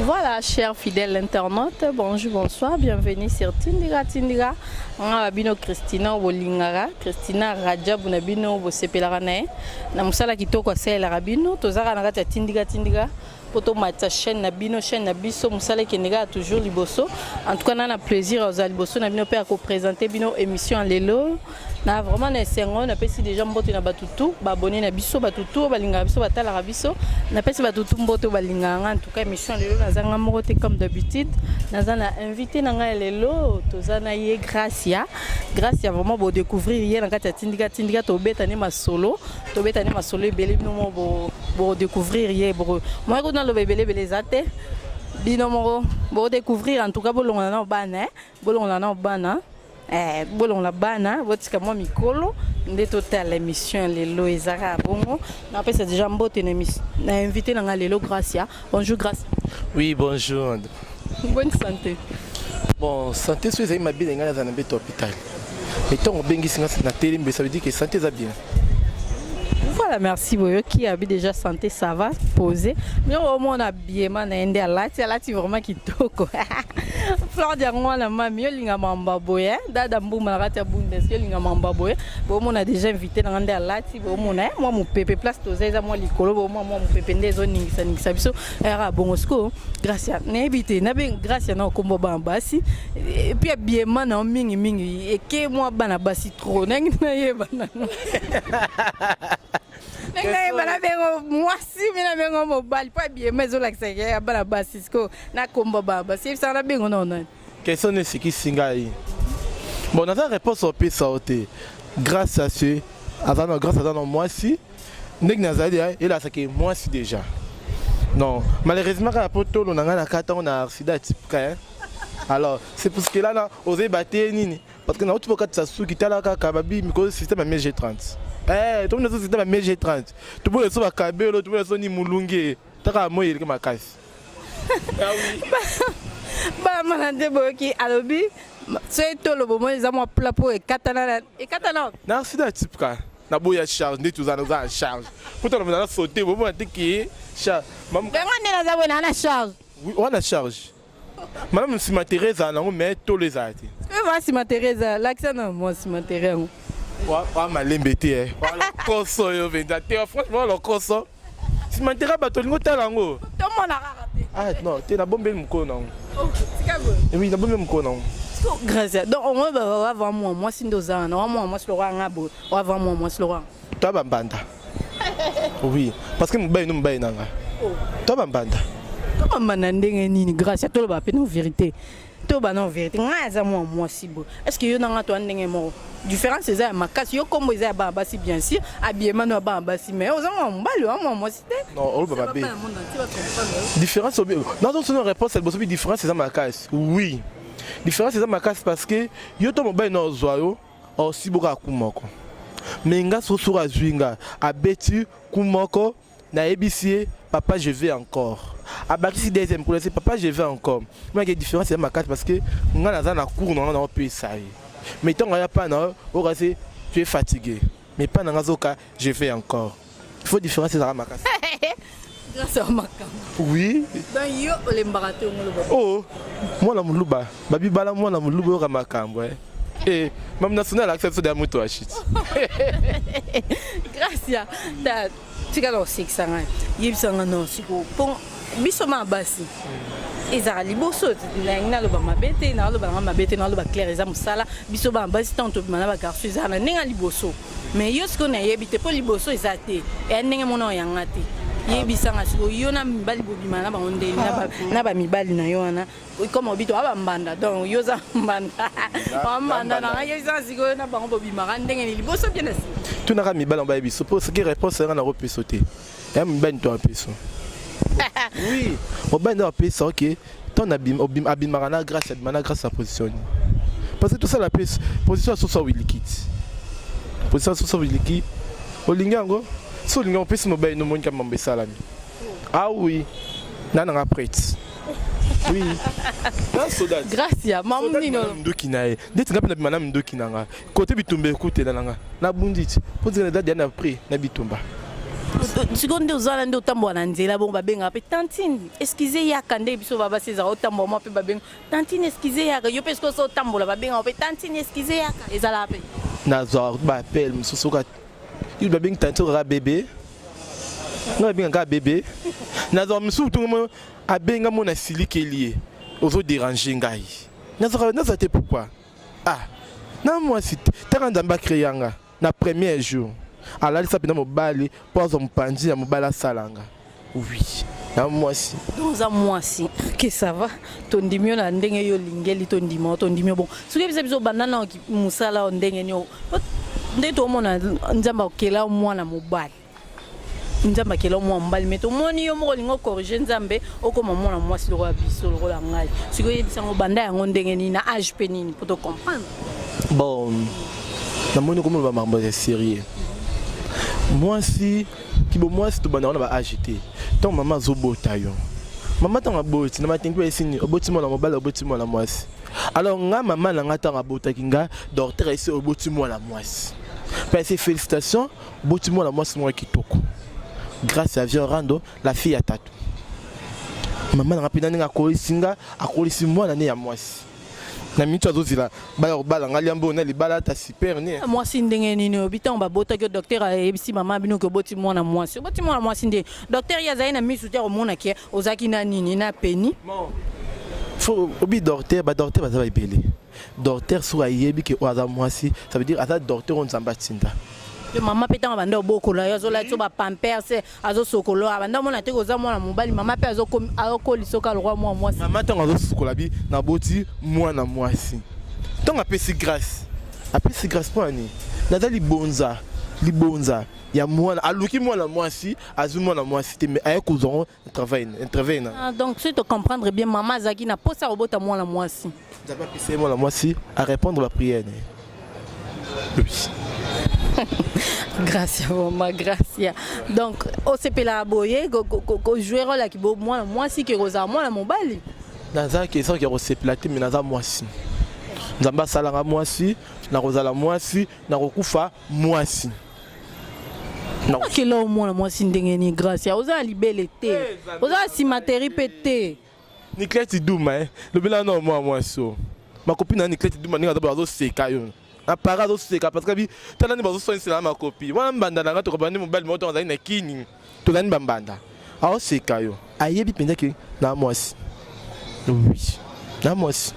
Voilà, chers fidèles internautes, bonjour, bonsoir, bienvenue sur Tindira Tindira. On a bino Christina Wolingara, Christina Raja Bunabino Bosepelarane. Namusala kitoko sel rabino, tozara nagata Tindira Tindira. Poto mata chaîne na biso musala kenega toujours liboso. En tout cas, on a plaisir aux liboso na bino pe ko présenter bino émission lelo. Na vraiment na sengo na pesi déjà mbote na batutu, ba abonné na biso batutu, balinga biso batala biso. Na pesi batutu mbote balinga en tout cas émission lelo na zanga morote comme d'habitude. Na zana invité na nga lelo, tozana ye Gracia. Gracia vraiment bo découvrir hier na kata Tindika Tindika to betane ma solo belé no bo découvrir hier bo. Moi dans le bébé les athées binomoro bo découvrir en tout cas bolon na bana bolon la bana votika moi mikolo ndé total émission lelo ezara bongo na pesa déjà mbote na invité na lelo Gracia. Bonjour Gracia. Oui, bonjour. Bonne santé. Bon, santé soit ma bien dans un hôpital. Mais tant on bengi singa na télé mais ça veut dire que santé ça bien. Voilà, merci Boyo qui a déjà santé, ça va poser. Mais au moins on a bien mandé à la vraiment qui toko. Fleur de moi la mamie linga mamba boye, dada mbuma rata bundes linga mamba boye. Bon on a déjà invité dans à la bon moi mon pépé place tozeza moi likolo bon moi mon pépé ndezo ningisa biso era bongosko grâce à n'habité na ben grâce à na kombo bambasi et puis bien mana mingi et que moi bana basi trop nang na yebana. Moi si mais na mobile pas bien mais on l'accès bana basisko na kombo bamba si ça na bengo non. Question est ce qui singai. Bon, on a une réponse au pays sauté. Grâce à ce, grâce à moi si, il a saqué moi si déjà. Non, malheureusement quand on a un accident typique. Alors, c'est pour ce que là, on osé battre nini. Parce que dans autre cas, ça sous qui t'a la kababi, mais le système MG30. Tout le monde système MG30. Tout le monde est kabelo, tout le monde est ni mulunge. T'as moi il est ma caisse. Ah oui. Bah manande boki alobi c'est tout le moment ils ont plat pour et katana na accident typique na boya charge ni tous en charge pourtant on a sauté au moment que charge maman on a charge oui on a charge madame si ma Teresa na mais tous les arts moi si ma Teresa l'accent non moi si ma Teresa wa malembete voilà koso yo venda franchement le koso si ma Teresa batolingo talango tout le monde a raté ah non tu na bombe mko non oui na bombe mko non grâce donc on va voir moi si ndozana moi si le roi ngabo on va voir moi si le roi toi bambanda oui parce que mbaye no mbaye nanga toi bambanda comment manandenge nini grâce à tout le bapé non vérité to ba non vérité ngaza moi si beau est-ce que yo nanga to ndenge mo différence c'est ça ma casse yo comme ils ba basi bien sûr habillement no ba basi mais aux moi moi c'était non on va pas différence non non son réponse elle bosse différence c'est ça ma casse oui différence c'est ça ma casse parce que yo to mobile no zoyo aussi boka kumoko menga sosura zwinga abeti kumoko na ABC papa je vais encore à Bakisi deuxième couleur c'est papa je vais encore moi il y a différence c'est ma carte parce que on a dans la cour on peut ça mais tant qu'il y a pas non au cas tu es fatigué mais pas dans la zoka je vais encore il faut différence c'est ma carte grâce à ma oui dans yo les mbarato oh moi la muluba babi bala moi la muluba au makambo et même national accepte de moto achit gracias da tika lo 600 yibsanga no siko pon bisoma basi ezara liboso na lo ba mabete na lo ba mabete na lo ba clair eza musala bisoma basi tanto bimana ba garçon ezana ninga liboso mais yo siko na yebite po liboso ezate e ndenge mona yanga te yebisanga siko yo na mibali bobimana ba onde na ba mibali na yo wana comme obito aba mbanda donc yo za mbanda mbanda na yo za siko na ba bobimaka ndenge ni liboso bien asi tu n'as mis balle en bas biso pour ce qui réponse sera na repé sauter et me ben toi peso oui au ben na peso OK ton abim marana grâce à position parce que tout ça la position sur ça liquide position sur ça liquide au lingango so lingango peso no ben no mon kam salami ah oui nana prête oui gracias mamni no ndoki nae ndeti ngapi na bimana ndoki nanga côté bitumba écoute na nanga na bunditi pour dire date na après na bitumba seconde ozala nde otambola na nzela bongo babenga pe tantine excusez yaka nde biso baba seza otambola mo pe babenga tantine excusez yaka yo pe ce que so otambola babenga pe tantine excusez yaka ezala pe nazwa ba appel mususu ka il babenga tantine ra bébé non babenga ka bébé nazwa mususu tungo abenga mo na silikelier ozo déranger ngai nazwa te pourquoi na moi si tanga ndamba créanga na premier jour alali sa pena mobali pozo mpanzi ya mobala salanga oui na moi si doza moi si que ça va tondimio na ndenge yo lingeli tondimio bon soki biso banana ki musala ndenge nyo nde to mona nzamba kela mwana mobali nzamba kela mwana mobali meto moni yo moko lingo corriger nzambe okoma mwana moi si lo biso lo la ngai siko yebisango banda yango ndenge ni na âge penini pour te comprendre bon na moni comme ba mambo de sérieux moi si tu bana on va agiter ton maman zobota yo maman tanga boti na matingi esini oboti mwana mobali oboti mwana mwasi alors nga maman na ngata ngabota kinga docteur ici oboti mwana mwasi parce que félicitations oboti mwana mwasi moi kitoko grâce à Vieux Rando la fille à tatu maman na ngapina ninga ko isinga akolisi mwana ne ya mwasi na mitu azozila bala ngali ambo na libala ta super ne mwasi ndenge nini obitango babota ke docteur ayebisi mama bino ke boti mwana mwasi nde docteur ya zaina misu te omona ke ozaki na nini na peni faut obi docteur baza baibele docteur so ayebi ke oza mwasi ça veut dire ata docteur on zamba tinda le mama petanga banda obokola yazo la tso ba pampers azo sokolo abanda mona te koza mwana mobali mama pe azo kolisoka le roi mwasi mama tanga azo sokola bi na boti mwana mwasi tanga pesi grâce pour ani nada libonza ya mwana aluki mwana mwasi azu mwana mwasi te mais aye kozongo travail na donc tu te comprendre bien mama zaki na posa robota mwana mwasi zaba pesi mwana mwasi à répondre la prière oui. Gracias maman, gracias. Donc au sepela boye go jouer la ki bo moi si ke roza moi mobali. Naza ke so ke ro sepelate mais naza mwasi. Nzamba salanga mwasi, na rozala mwasi, na kokufa mwasi. Non. Kelo moi mwasi ndenge ni gracias. Oza libele te. Oza si materi pété. Nikleti duma le bila non mwasi. Ma copine na Nikleti duma ninga zo seka yo. Apparat aussi parce que talani bazo soincer la ma copie wana mbanda na ngato ko bandi mobile moto ngazali na kini to lani bambanda aho sekayo ayebi penda ke na mwasi oui na mwasi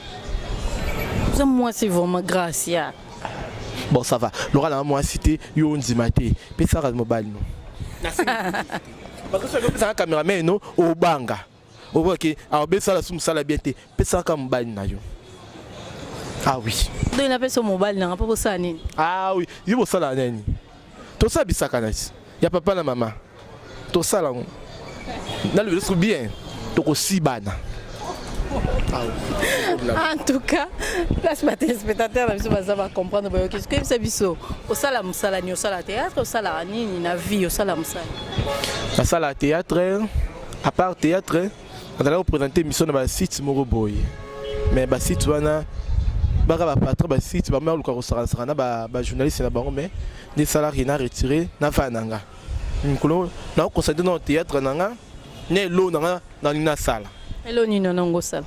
ça moi c'est vraiment gracias bon ça va Laura na mwasi te yo ndima te pesa ka mobile no parce que ça ka cameraman no obanga oboke abesa la sumsala bien te pesa ka mobile na yo. Ah oui. Donc il appelle son mobile, n'a pas pour ça ni. Ah oui, il faut ça là nani. Tout ça bisaka nasi. Y a papa na maman. Tout ça là. Dans le risque bien. To ko sibana. En tout cas, place ma téléspectateur la biso va comprendre qu'est-ce que c'est biso. Au sala musala ni au sala théâtre, au sala ni na vie au sala musala. La sala théâtre, à part théâtre, on allait représenter mission dans le site Moroboy. Mais ba site wana ba patron ba site ba mère luka restaurant na ba journaliste na bango mais des salariés na retiré na vananga nkolo na concentrer dans théâtre nanga ne lo nanga dans une salle elo ni nongo sala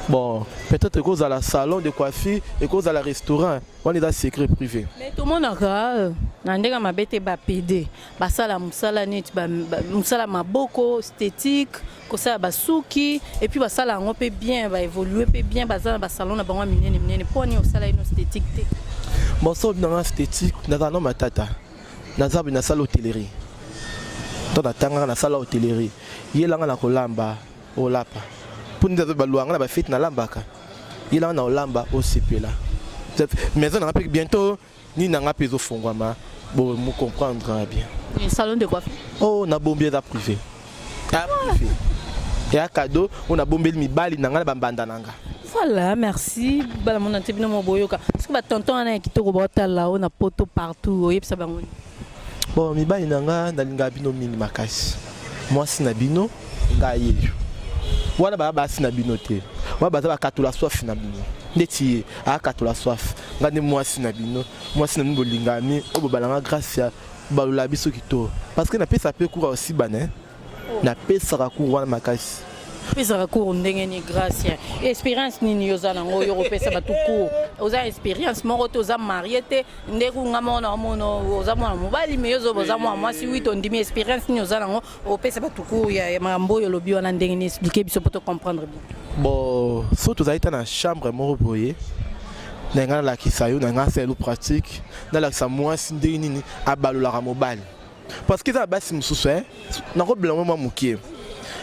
bon peut-être cause à la salon de coiffure et cause à la restaurant on est dans secret privé mais tout le monde a na ndeka mabete ba PD ba sala musala net ba musala maboko esthétique kosa ba suki et puis ba sala ngo pe bien ba évoluer pe bien ba sala ba salon na bango minene poni au sala ino esthétique te bon ça na esthétique na non matata na zabi na sala hôtellerie to na tanga na sala hôtellerie yelanga na kolamba olapa pour nous ba luanga ba fête na lambaka yelanga na olamba au sepela maison na pe bientôt ni na nga peso fongwama bon me comprendre bien un salon de coiffure oh na bombier da privé privé et à cadeau on a bombé mibali na nga bambanda nanga voilà merci bala mon antibino mo boyoka parce que ba tonton ana kitoko bota là on a poto partout oyep sa bango bon mibali nanga ndalinga bino mingi makasi moi sina bino nga yeyo wana ba sina bino te wa ba za katula soif na bino ndeti a katula soif ngane moi sina bino moi sina mbo lingami obo balanga grâce balola biso kito parce que na pesa pe cours aussi bana na pesa ka cours wana makasi pesa cours ndenge ni grâce expérience nini yozana ngo européen batu cours oza expérience moko te oza marié te ndeku ngamona mono oza mwana mobali me yozo boza mwana mwasi wito ndimi expérience nini yozana ngo opesa batu cours ya mambo yo lobi wana ndenge ni expliquer biso pour comprendre bien bon so to zaita na chambre moko boye na la kisayo na c'est le pratique na la sa mwasi ndenge nini abalola mobali parce que ça basi mususu na ko blanc mama mukie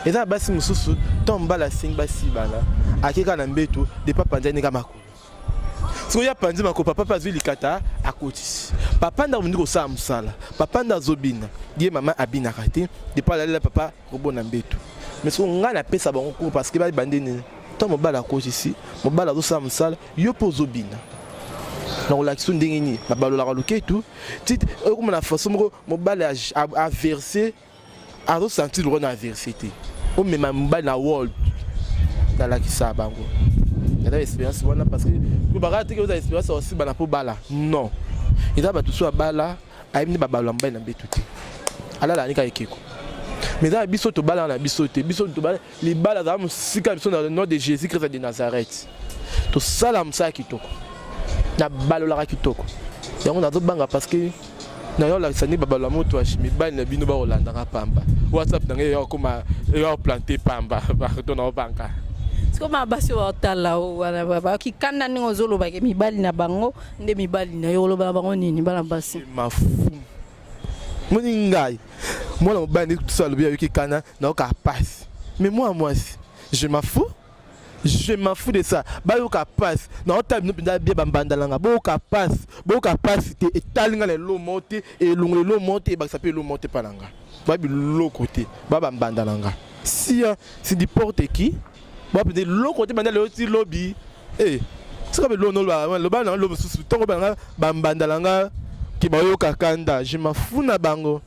et ça basi mususu tomba la sing basi bala akeka na mbeto de papa ndani kama ko so ya pandi mako papa pazi likata akoti papa nda mundu ko sa musala papa nda zobina die mama abina kati de pas la papa robona mbeto mais so ngana pesa bango ko parce que ba bandeni to mobala akoti ici mobala zo sa musala yo pozobina donc la question ndenge ni mabalola ka loketu tit comme na façon mobala a verser a ressenti le na adversité o même mobala na world dans la kisa bango il y a expérience wana parce que ku bagati que vous avez expérience aussi bana po bala non il a ba tout so bala ayimni babalo mbana na betuti ala la nika ekeko mais dans biso to bala na biso to bala les bala za musika biso dans le nom de Jésus Christ de Nazareth to salam sa kitoko na balola kitoko yango nazo banga parce que na yo la sani babalo moto ashimi bali na bino ba Holanda ka pamba WhatsApp na yo koma yo planter pamba ba to na banka koma basi otala wana baba kikanda ningo zolo ba ke mibali na bango nde mibali na yo loba bango nini bala basi mafu moni ngai moi mobali tout ça le bien kikanda na ka passe mais moi je m'en fous de ça. Bayoka passe. Non, t'as bien bambandalanga. Boka passe. T'es étalinga les lots montés et l'eau monté. Bah ça peut l'eau monter palanga. Babi l'eau côté. Bambandalanga. Si c'est n'importe qui. Bah peut être l'eau côté. Maintenant le petit lobby. Eh, c'est comme l'eau non le bas dans l'eau sous. Tant que bambandalanga qui bayoka kanda. Je m'en fous na bango.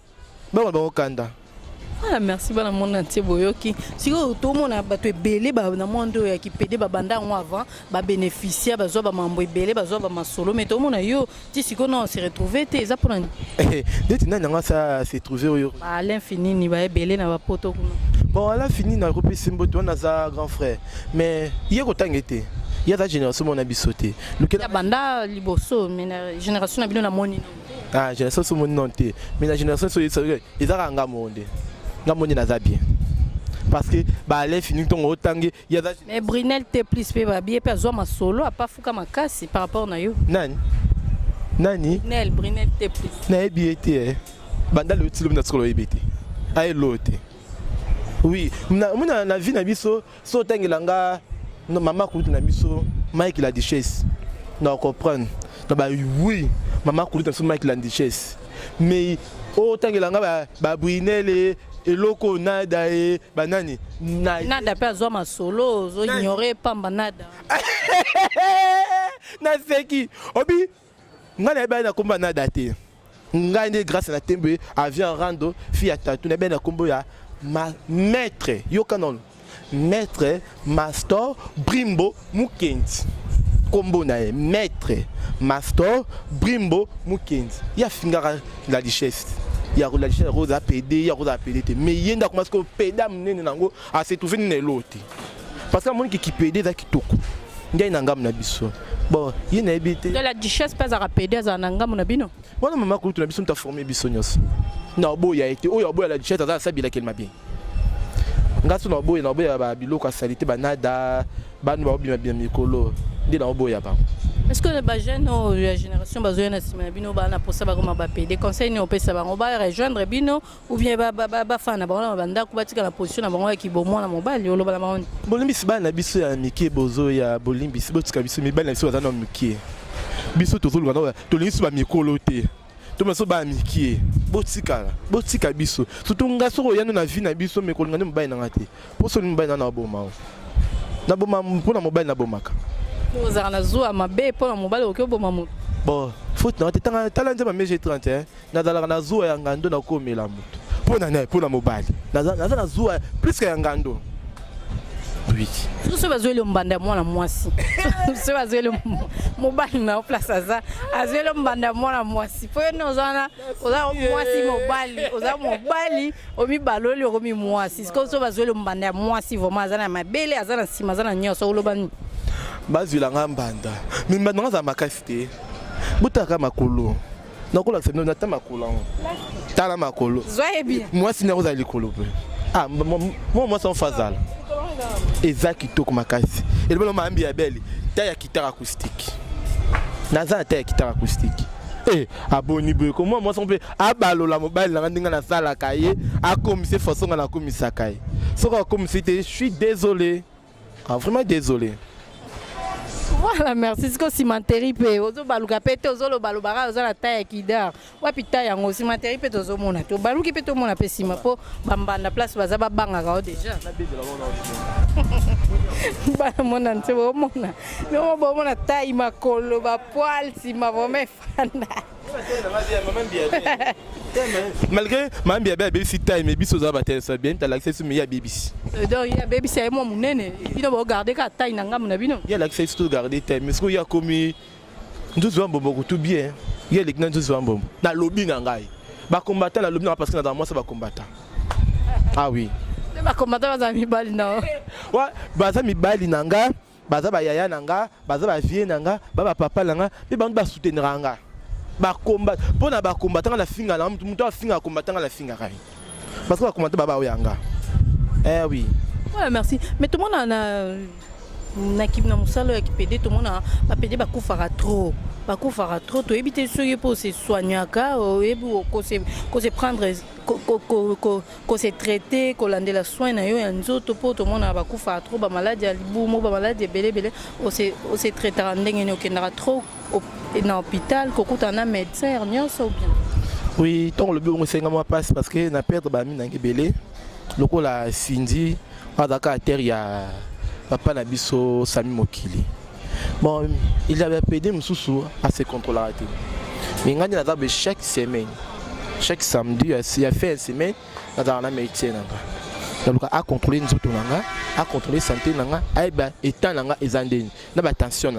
Bango kanda. Ah, merci bana monde entier boyoki siko tout monde a bato ebele ba na monde ya ki pede ba banda ngo avant ba bénéficier ba zo ba mambo ebele ba zo ba masolo mais tout monde yo ti siko non se retrouver te za pour deti na nga ça se trouver yo à l'infini ni ba ebele na ba poto kuna bon à l'infini na repi simbo to na za grand frère mais hier ko tangete il y a la génération mon abisoté la banda liboso mais la génération na bino na moni ah génération so moni non te mais la génération so ils a nga monde ngamoni na zabie parce que ba les fini ton otangi ya mais Brunel te plus pe ba bien pe zo ma solo a pas fuka makasi par rapport na yo nani Brunel te plus na biete banda le tilo na skolo ebete ay lote oui na vie na biso so tangilanga no mama kutu na biso Mike la duchesse na comprendre na ba oui mama kutu na so Mike la duchesse mais o tangilanga ba Brunel et loko nada e banani nada pe azwa masolo zo ignorer pamba nada na seki obi ngana ba na komba nada te ngane grâce na tembe avion rando fi atatu na ba na kombo ya maître yo kanon maître Mastor Brimbo Mukenzi kombo na maître Mastor Brimbo Mukenzi ya fingara la richesse ya la richesse rosa PD ya rosa PD mais yenda commence ko peda mnene nango a se trouver na loti parce que mon qui PD za kitoko ngai na ngam na biso bon yena ebité de la duchesse pas à PD za na ngam na bino wana mama ko tu na biso ta former biso nyos na boya été oyo boya la duchesse za sabila kelma bien ngaso na boya ba biloko salité banada banu ba obima bien mikolo ndi na boya ba. Est-ce que les jeunes de la génération bazoya na sima bino ba na posa ba koma ba PD conseil ni opesa bango ba rejoindre bino ou bien ba fana ba na banda ku batika na position na bango ya kibomo na mobali olo ba na bango bolimbi siba na biso ya mike bozo ya bolimbi sibo tika biso mibali na biso bazana mike biso tozoluka na tolingi siba mikolo te to meso ba mike botika biso surtout ngaso ko yano na vie na biso me kolinga ne mobali na ngate poso ni mobali na boma mpona mobali na bomaka ozala na zuwa mabe mpona mobali okoki oboma moto bon faute na te tala nzemba mege 31 nazalaka na zuwa ya ngando nakomela moto mpona mobali naza na zuwa plus que ya ngando Oui. Ce bazoué le mbanda moi la moisi. Ce bazoué le mobile na place ça. Azoué le mbanda moi la moisi. Pour nous ana oza moisi mobile, oza mobile omi baloli omi moisi. Ce bazoué le mbanda moisi vraiment azana mabele azana sima azana nyoso olobani. Bazula ngambanda. Mais mbanda za makasite. Butaka makolo. Nakola c'est na ta makolo. Tala makolo. Zoye bien. Moi si na oza likolo. Ah moi sans fazal. Eza kitoko makasi. Et le mambi ya belle, ta ya guitare acoustique. Naza ta ya guitare acoustique. Eh, aboni boy comment moi semble abalo la mobile na ndinga na sala kaye, a comme c'est façon na komisa kaye. Soko comme c'était, je suis désolé. Ah vraiment désolé. Voilà, merci. C'est que cimenterie pe ozo baluka pete ozo lo balubara ozo la taille kidar. Wa pita yango cimenterie pe ozo mona to baluki pe to mona pe sima po bambanda place baza ba banga ka déjà. Ba mona ntebo mona. No bo mona taille makolo ba poil sima vome fanda. Malgré ma baby si taille mais biso za batel ça bien t'as l'accès sur ya baby. Donc il y a baby c'est moi munene. Il doit regarder ka taille na ngam na bino. Il y a l'accès sur garder taille mais ce qu'il y a commis nous sommes beaucoup tout bien. Il y a les gens nous sommes bon. Na lobby na ngai. Ba combattant la lobby parce que dans moi ça va combattre. Ah oui. Ba combattant za mi bali na. Ouais, baza mi bali nanga, baza ba yaya nanga, baza ba vie nanga, ba papa nanga, mais ba ba soutenir nanga. Ba combat pour na ba combattant la finga na mutu finga combattant la finga kai. Parce que ba combattant baba oyanga. Eh oui. Ouais, merci. Mais tout le monde na ki na musalo ya kipede tout le monde ba pede ba kufara trop. Ba kufara trop to éviter ceux pour se soigner ka et ko se prendre ko se traiter ko lande la soin na yo ya nzoto po tout le monde ba kufara trop ba maladie ya libumo ba maladie belé o se traiter ndenge ne okendara trop na hôpital ko kutana médecin nyonso bien. Oui, tant le bureau c'est moi passe parce que na perdre ba mina ngebelé. Loko la Cindy adaka terre ya papa na biso Sami Mokili. Bon, il avait pédé Moussou à se contrôler. Mais il a chaque semaine, chaque samedi, il a fait une semaine dans la médecine. Donc, à contrôler nous autres, à contrôler la santé, à étant dans les andines, dans la tension.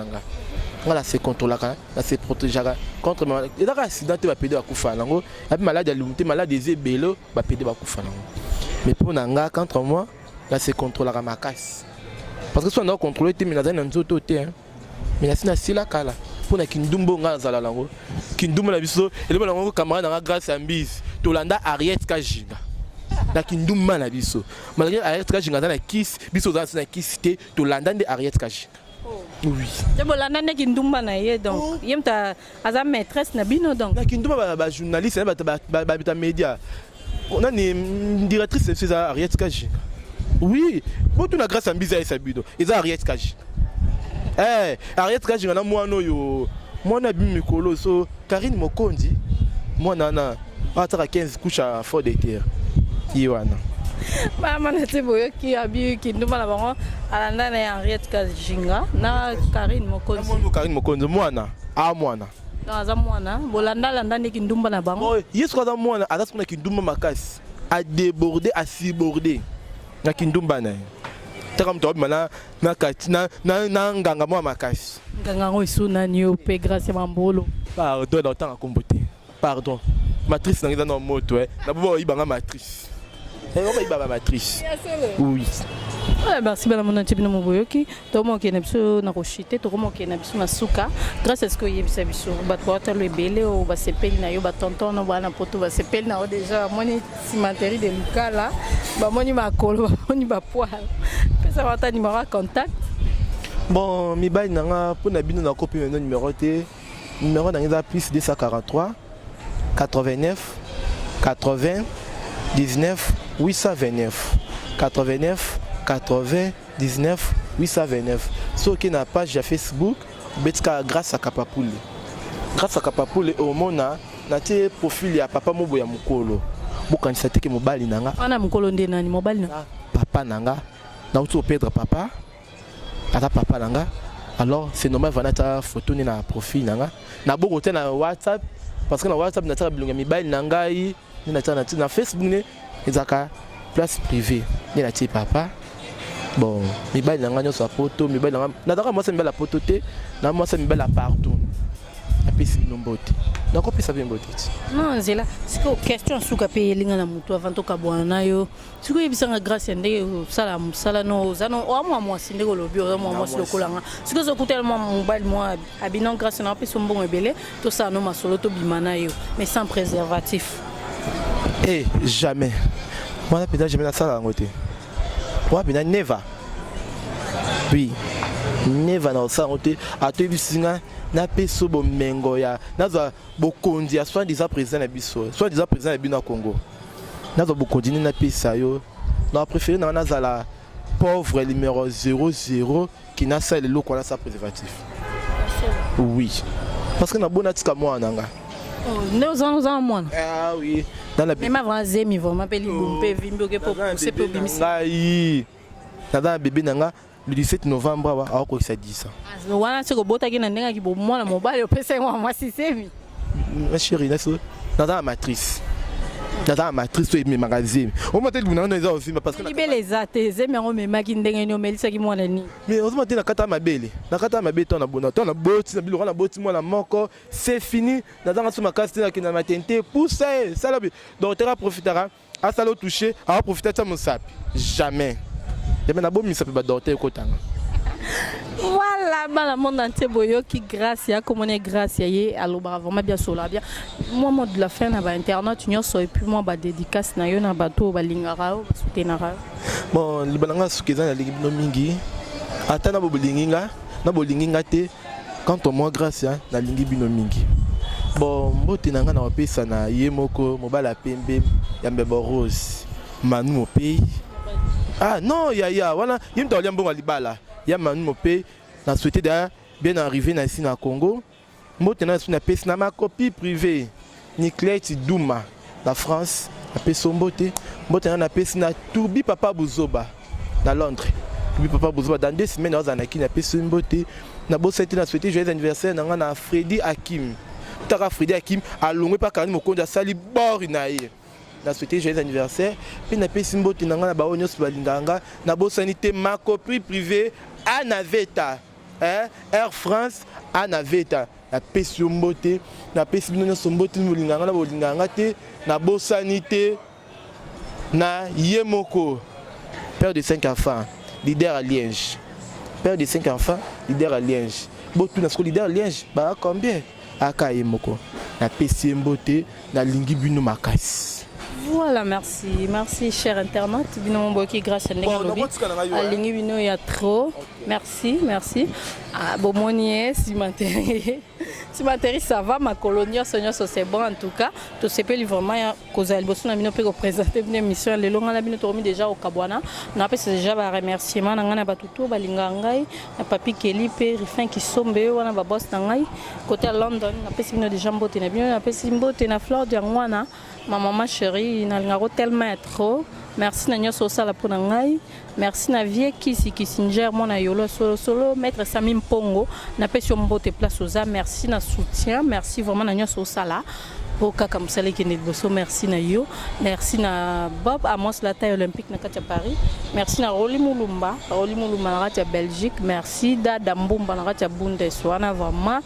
On a se contrôler, on se protéger contre les maladies. Il y a des accidents qui vont péder à Koufa. Il y a des maladies à l'unité, maladies des ébélos, qui vont péder à Koufa. Mais pour Nanga, contre moi, on se contrôler à ma casse. Parce que si on a contrôlé, on a des autres. Mais c'est si la kala pour na kindumbo ngazala lango kindumbo na biso et le lango camarade na grâce à mbis tolanda Ariette Kajinga na kindumba na biso malgré Ariette Kajinga na kiss biso za na kiss te tolanda de Ariette Kajinga. Oui c'est bon landa na kindumba na ye donc yemta aza maîtresse na bino donc na kindumba ba journaliste ba média on a une directrice c'est Ariette Kajinga. Oui pour tout na grâce à mbis ya bido eza Ariette Kajinga. Eh, Ariette Kajinga na mwana yo. Mwana bi mikolo so Karine Mokondi. Mwana na ataka 15 couches fort de terre. Yiwana. Mama na teboyo ki abi ki nduma la bango alanda na Ariette Kajinga na Karine Mokondi. Mwana Karine Mokondi mwana. Ah mwana. Na za mwana bolanda landa ne ki ndumba na bango. Yesu kwa mwana ataka na ki ndumba makasi. A déborder à siborder. Na ki ndumba na. Comme toi, maintenant, na nganga moi makasi. Nganga ngo na nio pe grâce à Mambolo. Pardon, dans temps à comboter. Pardon. Matrice dans dans moto na bobo ibanga matrice. On va ibanga matrice. Oui. Merci bala mona tibino moboyoki. To mo kena biso na koshite to mo kena biso na suka. Grâce à ce que yebisa biso ba porta le belé o ba sepeli na yo ba tonton no bana poto ba sepeli na o déjà moni cimenterie de Lukala. Ba moni makolo ba moni ba poil. Ça va ta numéro de contact. Bon, mi bail nanga pour na bino na copie no numéro T. Numéro dans plus 243 89 80 19 829 89 80 19 829. Ceux qui n'a page à Facebook, betka grâce à Kapapule. Grâce à Kapapule au mona na te profil ya papa mobo ya mukolo. Bokan sateke mobali nanga. Ana mukolo nde nani mobali na? Papa nanga. Na uto perdre papa. Ata papa nanga. Alors c'est normal vana ta photo ni na profil nanga. Na boko te na WhatsApp parce que na WhatsApp na ta bilonga mibali nanga yi ni na Facebook ne ezaka place privée. Ni na ti papa. Bon, mibali nanga nyoso poto, mibali nanga nadaka moi ça mibali la poto te, na moi ça mibali la partout. Apesi nombote. Donc on peut savoir mbote. Non, c'est là. C'est que question souka payer linga na mutu avant to kabwana na yo. C'est que yebisanga grâce ndenge sala musala no zano o moi sinde ko lobi o moi silokolanga. C'est que zo tellement mobile moi abinon grâce na pesi mbongo ebele to ça no masolo to bimana yo mais sans préservatif. Eh, jamais. Moi la pédage jamais na sala ngote. Moi bina never. Oui. Never na sala ngote ato bisinga na peso bomengo ya naza bokondi ya soit déjà président na biso soit déjà président na bino Congo naza bokondi na pesa yo na préféré na nazala pauvre numéro 00 qui n'a ça le loko na sa préservatif. Oui parce que na bona tika moi nanga nous en moi ah oui dans la même avant zemi vraiment peli bompe vimbi ke pour c'est pour bimisa ngai na bébé nanga le 17 novembre a quoi ça dit ça wana siko bota ki na ndenga ki bo mwana mobali opesa moi sisemi ma chérie na so dans la matrice et mes magazines on m'a dit que aussi parce que les athées mais on me maki ndenga ni omelisa ki mwana ni mais on m'a dit na kata mabele to na bona to na boti na biloko na boti mwana moko c'est fini dans so makasi na kina matente pour ça ça docteur profitera à ça le toucher à profiter de ça mon sap jamais et maintenant bon mi ça peut docteur kotanga. Voilà, dans le monde entier, qui grâce à comment on est grâce à y alors vraiment bien sur la bien. Moi, moi de la fin na internet, tu et puis moi ba dédicace na yo na bateau ba lingara ba soutenara. Bon, le balanga sukeza na ligue no mingi. Ata na bo linginga, na bo linginga te quand on moi grâce na lingi bino mingi. Bon, mbote nanga na opesa na yemoko mobala pembe ya mbebo rose. Manu mo pays. Ah non, ya voilà, yim to liambo libala. Ya Manu Mopé na souhaité bien arrivé ici na Congo. Moi tenant na pesi na ma copie privée Niclette Douma na France na pesi mbote tenant na pesi na Toubi Papa Buzoba na Londres. Toubi Papa Buzoba dans 2 semaines on a na pesi mbote na bosete na souhaité joyeux anniversaire na Freddy Hakim. Taka Freddy Hakim alongwe pa kani mokonja sali bord na ye. Na souhaité joyeux anniversaire puis na pesi mbote na ba onyo balinganga na bosanité ma copie privée à Naveta, Air France à Naveta, la pesi mbote, na pesi bino sombote mulinganga na bolinganga te, na bosanité, na Yemoko, père de 5 enfants, leader à Liège, père de 5 enfants, leader à Liège, botu na sko leader à Liège, ba combien? Aka Yemoko, na pesi mbote, na lingi bino makasi. Voilà, merci cher internaute. Bino Mboki grâce à Nengobi. Alingi bino ya trop. Merci. Ah bon monier si matériel ça va ma colonie c'est bon en tout cas. To sepeli vraiment ya koza liboso na bino pe ko présenter une émission le longa na bino to mi déjà au Kabwana. Na pe c'est déjà ba remerciement na ngana batuto balinga ngai na papi Kelly pe Rifin qui sombe wana ba boss na ngai côté à London na pe bino déjà mbote na bino na pe mbote na fleur de ngwana. Ma maman chérie, n'a tellement trop. Merci na nyoso sala pour ngai. Merci na vie Kissinger mon ayolo solo maître Samim Pongo na pesio mbote place aux âmes. Merci na soutien, merci vraiment na nyoso sala. Boka comme ça les bosso merci na yo. Merci na Bob Amos la taille olympique na katia Paris. Merci na Roli Mulumba na katia Belgique. Merci Dada Mbumba na katia Bundes wana vraiment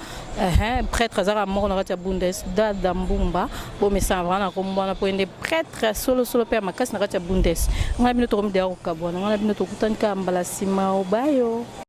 prêtre Zara mort na katia Bundes Dada Mbumba. Bon mais ça vraiment na kombo na poende prêtre solo père makas na katia Bundes. Ngala bino to komide ko kabona ngala bino to kutanka mbala sima obayo.